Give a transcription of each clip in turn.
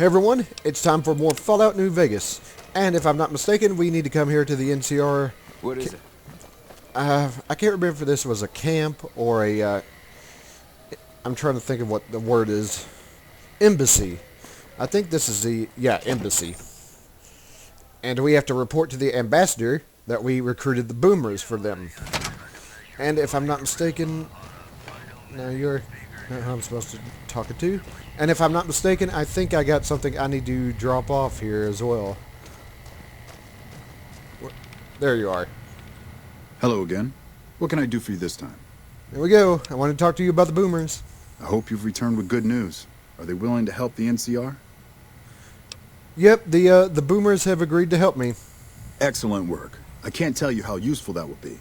Hey everyone, it's time for more Fallout New Vegas. And if I'm not mistaken, we need to come here to the NCR. What is it? I can't remember if this was a camp or a, I'm trying to think of what the word is. Embassy. I think this is the, embassy. And we have to report to the ambassador that we recruited the boomers for them. And if I'm not mistaken, no, you're not who I'm supposed to talk it to. And if I'm not mistaken, I think I got something I need to drop off here as well. There you are. Hello again. What can I do for you this time? There we go. I want to talk to you about the boomers. I hope you've returned with good news. Are they willing to help the NCR? Yep, the boomers have agreed to help me. Excellent work. I can't tell you how useful that will be.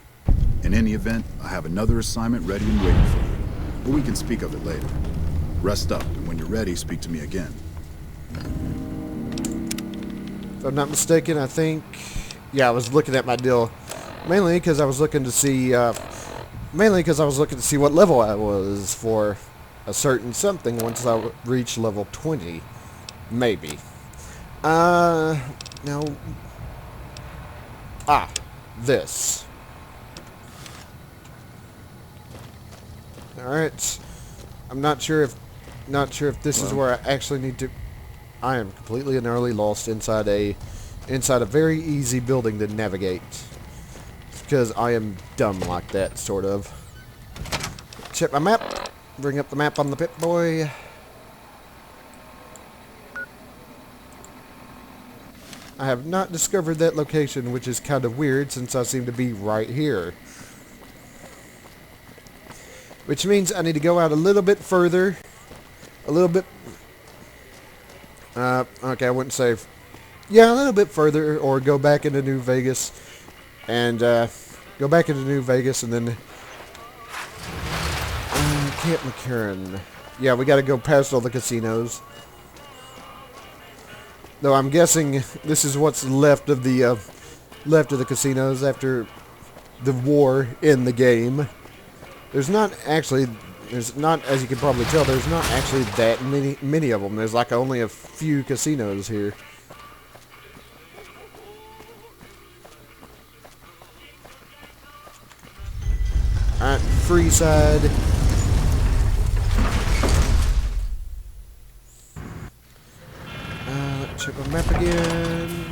In any event, I have another assignment ready and waiting for you. But we can speak of it later. Rest up, and when you're ready, speak to me again. If I'm not mistaken, I think... Yeah, I was looking at my deal. Mainly because I was looking to see... what level I was for a certain something once I reach level 20. Maybe. Now... This. Alright. I'm not sure if this is where I actually need to... I am completely and utterly lost inside a very easy building to navigate. Because I am dumb like that, sort of. Check my map. Bring up the map on the Pip-Boy. I have not discovered that location, which is kind of weird since I seem to be right here. Which means I need to go out a little bit further. A little bit... okay, I wouldn't say... Yeah, a little bit further, or go back into New Vegas. And, go back into New Vegas, and then... Camp McCarran. Yeah, we gotta go past all the casinos. Though I'm guessing this is what's left of the casinos after the war in the game. There's not, as you can probably tell, there's not actually that many of them. There's like only a few casinos here. Alright, free side. Let's check my map again.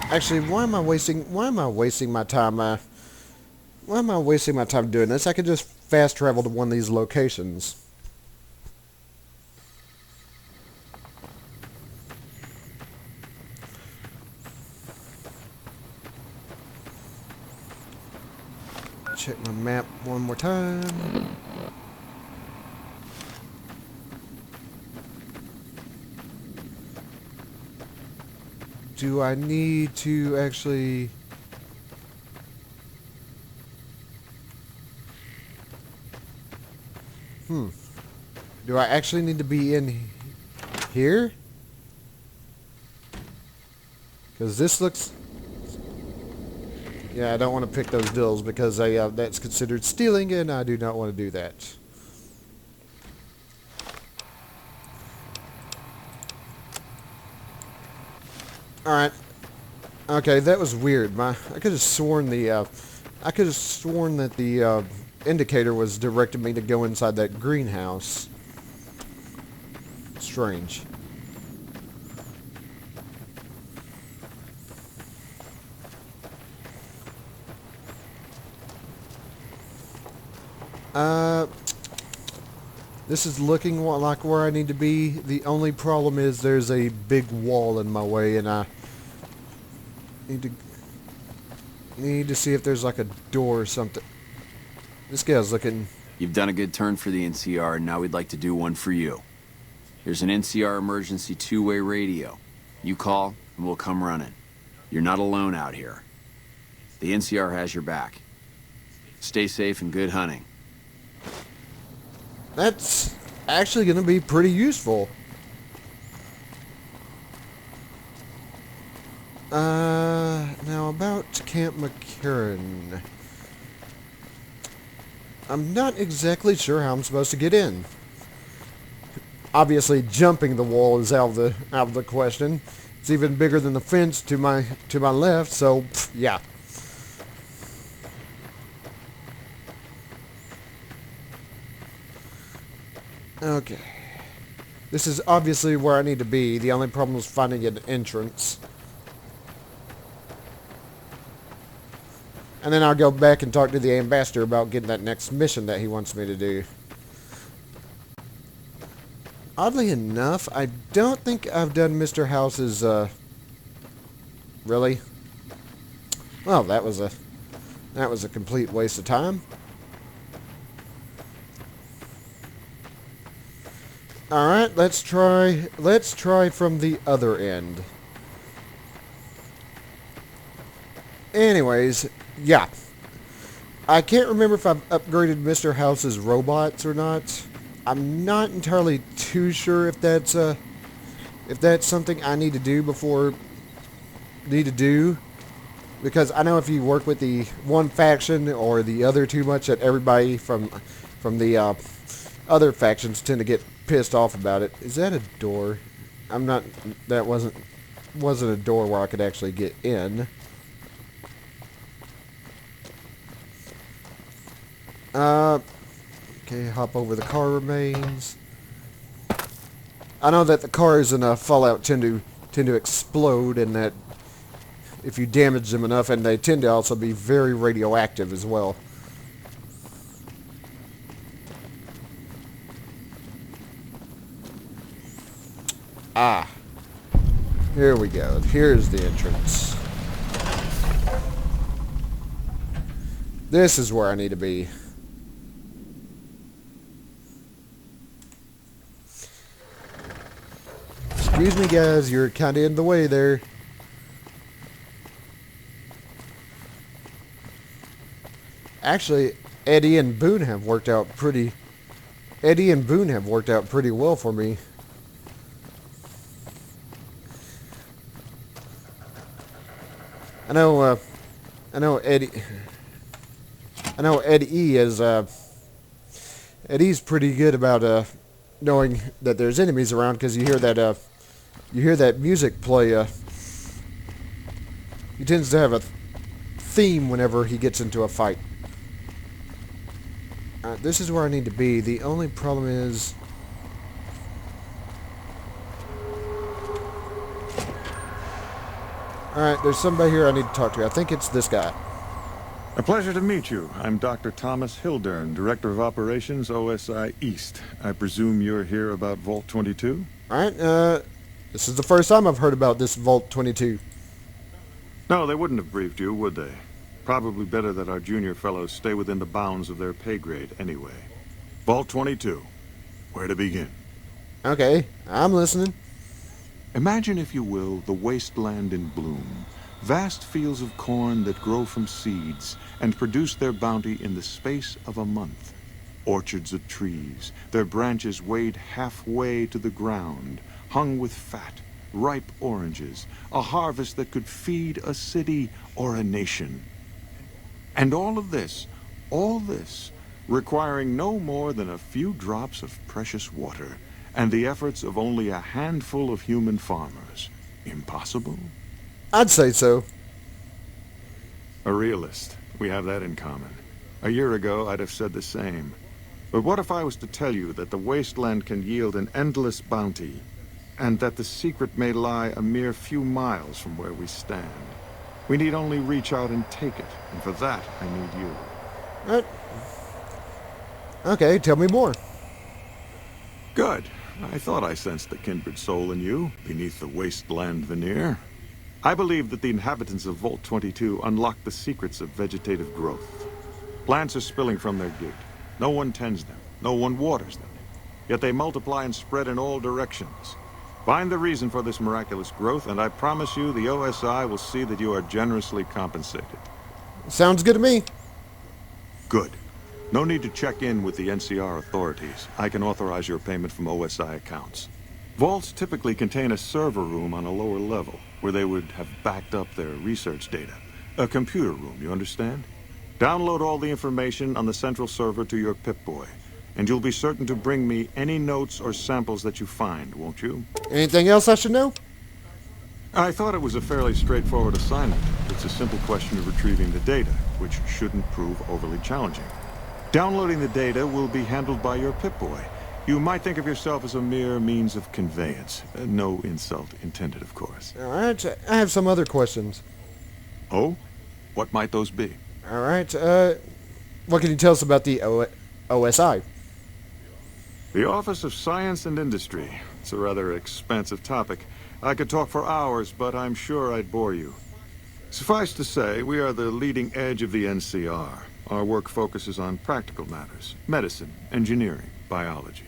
Actually, why am I wasting my time doing this? I could just fast travel to one of these locations. Check my map one more time. Do I need to actually... Do I actually need to be in here? Because this looks... Yeah, I don't want to pick those deals because that's considered stealing, and I do not want to do that. Alright. Okay, that was weird. I could have sworn that the indicator was directing me to go inside that greenhouse. Strange. This is looking like where I need to be. The only problem is there's a big wall in my way, and I need to see if there's like a door or something. This guy's looking... You've done a good turn for the NCR, and now we'd like to do one for you. There's an NCR emergency two-way radio. You call, and we'll come running. You're not alone out here. The NCR has your back. Stay safe and good hunting. That's actually going to be pretty useful. Now about Camp McCarran. I'm not exactly sure how I'm supposed to get in. Obviously, jumping the wall is out of the question. It's even bigger than the fence to my left, so yeah. Okay. This is obviously where I need to be. The only problem is finding an entrance. And then I'll go back and talk to the ambassador about getting that next mission that he wants me to do. Oddly enough, I don't think I've done Mr. House's, really? Well, that was a complete waste of time. Alright, let's try from the other end. Anyways, yeah. I can't remember if I've upgraded Mr. House's robots or not. I'm not entirely too sure if that's something I need to do because I know if you work with the one faction or the other too much, that everybody from the other factions tend to get pissed off about it. Is that a door? That wasn't a door where I could actually get in. Okay, hop over the car remains. I know that the cars in Fallout tend to explode, and that if you damage them enough, and they tend to also be very radioactive as well. Ah, here we go. Here's the entrance. This is where I need to be. Excuse me, guys. You're kind of in the way there. Actually, Eddie and Boone have worked out pretty well for me. I know Eddie is Eddie's pretty good about knowing that there's enemies around, because you hear that music play. He tends to have a theme whenever he gets into a fight. This is where I need to be. The only problem is, alright, there's somebody here I need to talk to. I think it's this guy. A pleasure to meet you. I'm Dr. Thomas Hildern, Director of Operations, OSI East. I presume you're here about Vault 22? Alright, this is the first time I've heard about this Vault 22. No, they wouldn't have briefed you, would they? Probably better that our junior fellows stay within the bounds of their pay grade anyway. Vault 22. Where to begin? Okay, I'm listening. Imagine, if you will, the wasteland in bloom. Vast fields of corn that grow from seeds and produce their bounty in the space of a month. Orchards of trees, their branches weighed halfway to the ground, hung with fat, ripe oranges, a harvest that could feed a city or a nation. And all this, requiring no more than a few drops of precious water and the efforts of only a handful of human farmers. Impossible? I'd say so. A realist. We have that in common. A year ago, I'd have said the same. But what if I was to tell you that the wasteland can yield an endless bounty, and that the secret may lie a mere few miles from where we stand? We need only reach out and take it, and for that, I need you. Alright. Okay, tell me more. Good. I thought I sensed the kindred soul in you, beneath the wasteland veneer. I believe that the inhabitants of Vault 22 unlock the secrets of vegetative growth. Plants are spilling from their gate. No one tends them. No one waters them. Yet they multiply and spread in all directions. Find the reason for this miraculous growth, and I promise you the OSI will see that you are generously compensated. Sounds good to me. Good. No need to check in with the NCR authorities. I can authorize your payment from OSI accounts. Vaults typically contain a server room on a lower level, where they would have backed up their research data. A computer room, you understand? Download all the information on the central server to your Pip-Boy, and you'll be certain to bring me any notes or samples that you find, won't you? Anything else I should know? I thought it was a fairly straightforward assignment. It's a simple question of retrieving the data, which shouldn't prove overly challenging. Downloading the data will be handled by your Pip-Boy. You might think of yourself as a mere means of conveyance. No insult intended, of course. All right, I have some other questions. Oh? What might those be? All right, what can you tell us about the OSI? The Office of Science and Industry. It's a rather expansive topic. I could talk for hours, but I'm sure I'd bore you. Suffice to say, we are the leading edge of the NCR. Our work focuses on practical matters: medicine, engineering, biology.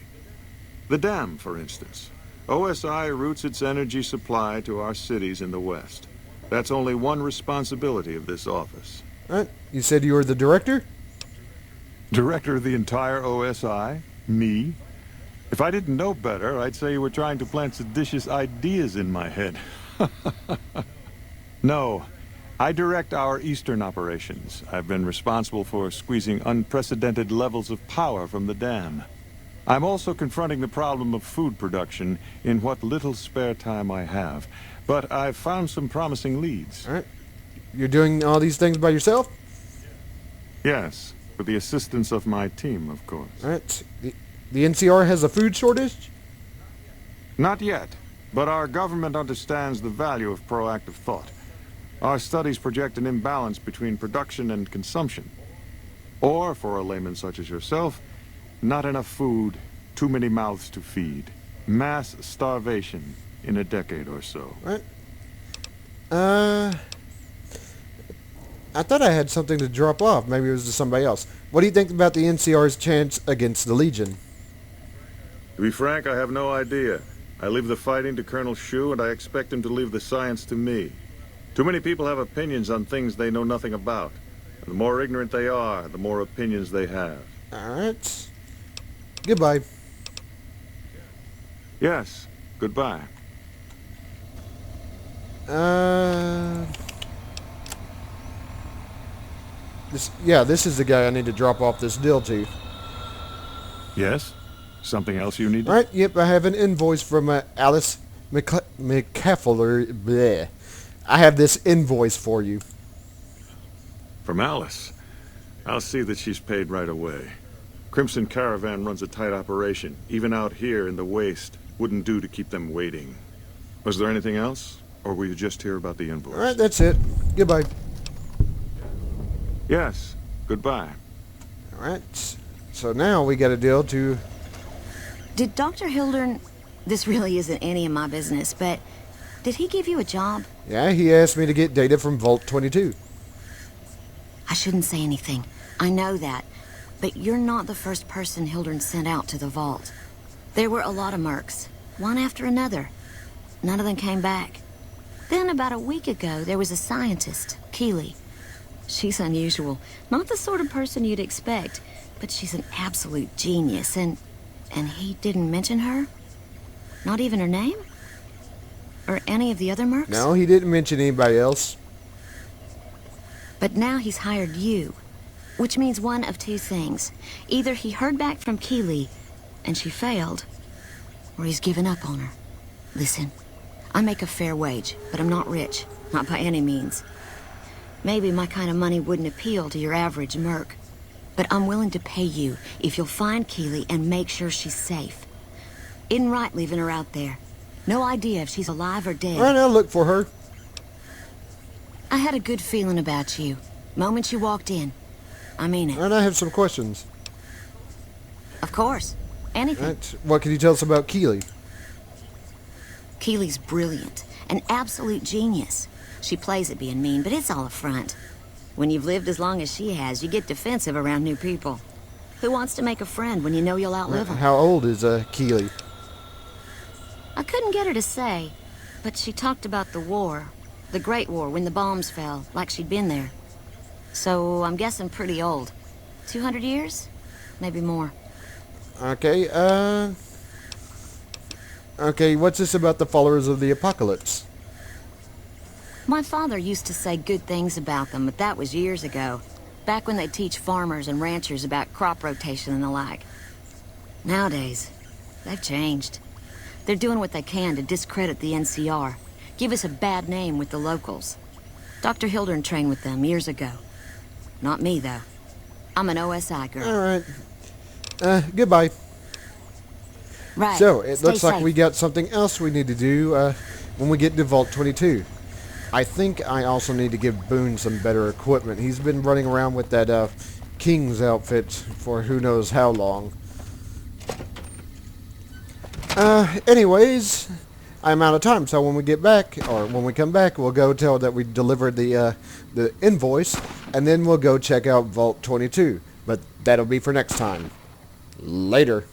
The dam, for instance. OSI routes its energy supply to our cities in the West. That's only one responsibility of this office. All right, you said you were the director? Director of the entire OSI? Me? If I didn't know better, I'd say you were trying to plant seditious ideas in my head. No, I direct our eastern operations. I've been responsible for squeezing unprecedented levels of power from the dam. I'm also confronting the problem of food production in what little spare time I have. But I've found some promising leads. All right, you're doing all these things by yourself? Yes, with the assistance of my team, of course. All right, the NCR has a food shortage? Not yet, but our government understands the value of proactive thought. Our studies project an imbalance between production and consumption. Or, for a layman such as yourself, not enough food, too many mouths to feed. Mass starvation in a decade or so. All right. I thought I had something to drop off. Maybe it was to somebody else. What do you think about the NCR's chance against the Legion? To be frank, I have no idea. I leave the fighting to Colonel Shu, and I expect him to leave the science to me. Too many people have opinions on things they know nothing about. And the more ignorant they are, the more opinions they have. All right. Goodbye. Yes, goodbye. This is the guy I need to drop off this deal to. Yes? Something else you need? All right, yep, I have an invoice from Alice McCaffler. Bleh. I have this invoice for you. From Alice. I'll see that she's paid right away. Crimson Caravan runs a tight operation. Even out here in the waste, wouldn't do to keep them waiting. Was there anything else? Or were you just here about the invoice? All right, that's it. Goodbye. Yes, goodbye. All right, so now we got a deal to... Did Dr. Hildern... This really isn't any of my business, but... Did he give you a job? Yeah, he asked me to get data from Vault 22. I shouldn't say anything. I know that. But you're not the first person Hildern sent out to the vault. There were a lot of mercs, one after another. None of them came back. Then about a week ago, there was a scientist, Keeley. She's unusual. Not the sort of person you'd expect, but she's an absolute genius, and he didn't mention her? Not even her name? Or any of the other mercs? No, he didn't mention anybody else. But now he's hired you, which means one of two things. Either he heard back from Keeley, and she failed, or he's given up on her. Listen, I make a fair wage, but I'm not rich. Not by any means. Maybe my kind of money wouldn't appeal to your average merc. But I'm willing to pay you if you'll find Keeley and make sure she's safe. Isn't right leaving her out there. No idea if she's alive or dead. All right, I'll look for her. I had a good feeling about you. Moment you walked in. I mean it. All right, I have some questions. Of course. Anything. All right, what can you tell us about Keeley? Keeley's brilliant. An absolute genius. She plays at being mean, but it's all a front. When you've lived as long as she has, you get defensive around new people. Who wants to make a friend when you know you'll outlive them? How old is Keeley? I couldn't get her to say, but she talked about the war. The Great War, when the bombs fell, like she'd been there. So I'm guessing pretty old. 200 years? Maybe more. Okay, Okay, what's this about the followers of the apocalypse? My father used to say good things about them, but that was years ago. Back when they teach farmers and ranchers about crop rotation and the like. Nowadays, they've changed. They're doing what they can to discredit the NCR, give us a bad name with the locals. Dr. Hildern trained with them years ago. Not me, though. I'm an OSI girl. Alright. Goodbye. Right. So, it Stay looks like safe. we got something else we need to do when we get to Vault 22. I think I also need to give Boone some better equipment. He's been running around with that King's outfit for who knows how long. Anyways, I'm out of time, so when we get back, or when we come back, we'll go tell that we delivered the invoice, and then we'll go check out Vault 22. But that'll be for next time. Later.